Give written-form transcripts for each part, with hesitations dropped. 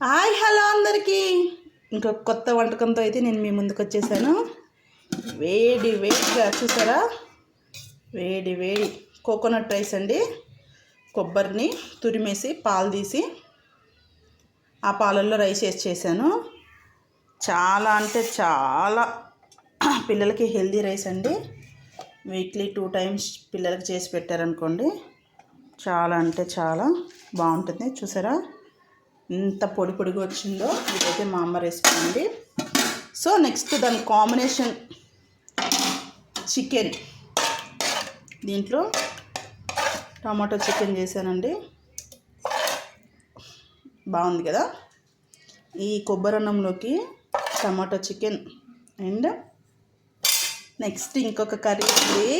Hi hello అందరికీ ఇంకొక కొత్త వంటకంతో అయితే నేను మీ ముందుకు వచ్చేసాను. వేడి వేడిగా చూసారా, వేడి వేడి కోకోనట్ రైస్ అండి. కొబ్బరిని తురిమేసి పాలు తీసి ఆ పాలల్లో రైస్ వేసి చేశాను. చాలా అంటే చాలా పిల్లలకి హెల్దీ రైస్ అండి. వీక్లీ 2 times పిల్లలకి చేసి పెట్టారనుకోండి, చాలా అంటే చాలా బాగుంటుంది. చూసారా ఎంత పొడి పొడిగా వచ్చిందో. ఇదైతే మా అమ్మ రెసిపీ అండి. సో నెక్స్ట్ దాని కాంబినేషన్ చికెన్. దీంట్లో టమాటో చికెన్ చేశానండి. బాగుంది కదా. ఈ కొబ్బరి అన్నంలోకి టమాటో చికెన్ అండ్ నెక్స్ట్ ఇంకొక కర్రీ ఉంది,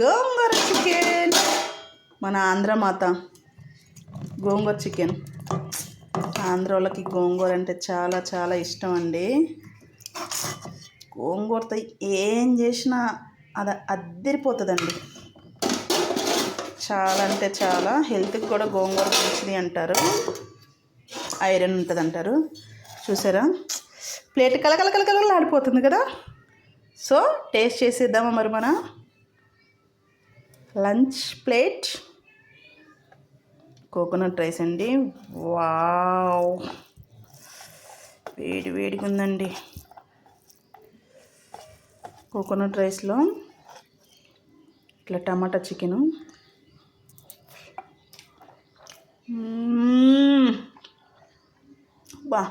గోంగూర చికెన్. మన ఆంధ్రమాత గోంగూర చికెన్. ఆంధ్ర వాళ్ళకి గోంగూర అంటే చాలా చాలా ఇష్టం అండి. గోంగూరతో ఏం చేసినా అది అద్దరిపోతుందండి. చాలా అంటే చాలా హెల్త్కి కూడా గోంగూర మంచిది అంటారు, ఐరన్ ఉంటుంది అంటారు. చూసారా ప్లేట్ కలకల ఆడిపోతుంది కదా. సో టేస్ట్ చేసేద్దామా మరి మన లంచ్ ప్లేట్. కోకోనట్ రైస్ అండి. వావ్, వేడి వేడిగా ఉందండి. కోకోనట్ రైస్లో ఇట్లా టమాటా చికెను. బా,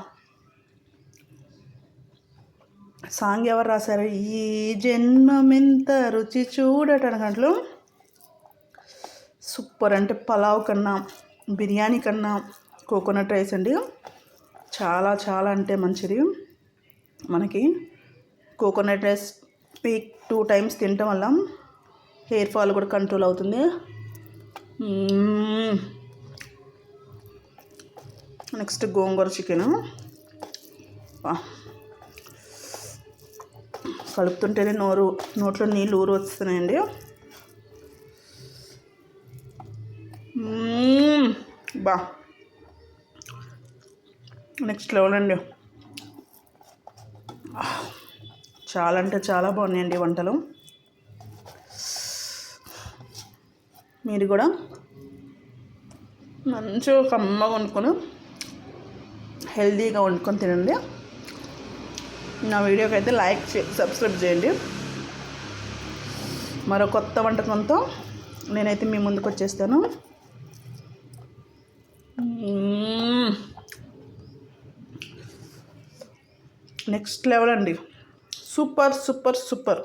సాంగ్ ఎవరు రాశారు? ఈ జన్మమెంత రుచి చూడటానికి. సూపర్. అంటే పలావ్ కన్నా బిర్యానీ కన్నా కోకోనట్ రైస్ అండి చాలా చాలా అంటే మంచిది. మనకి కోకోనట్ రైస్ వీక్ 2 times తినటం వల్ల హెయిర్ ఫాల్ కూడా కంట్రోల్ అవుతుంది. నెక్స్ట్ గోంగూర చికెను. కలుపుతుంటేనే నోట్లో నీళ్ళు ఊరు వస్తున్నాయండి. బా, నెక్స్ట్ లెవెల్ అండి. చాలా అంటే చాలా బాగున్నాయండి వంటలు. మీరు కూడా మంచిగా కమ్మగా వండుకొని హెల్తీగా వండుకొని తినండి. నా వీడియోకి అయితే లైక్ సబ్స్క్రైబ్ చేయండి. మరో కొత్త వంటకంతో నేనైతే మీ ముందుకు వచ్చేస్తాను. నెక్స్ట్ లెవెల్ అండి. Super super super.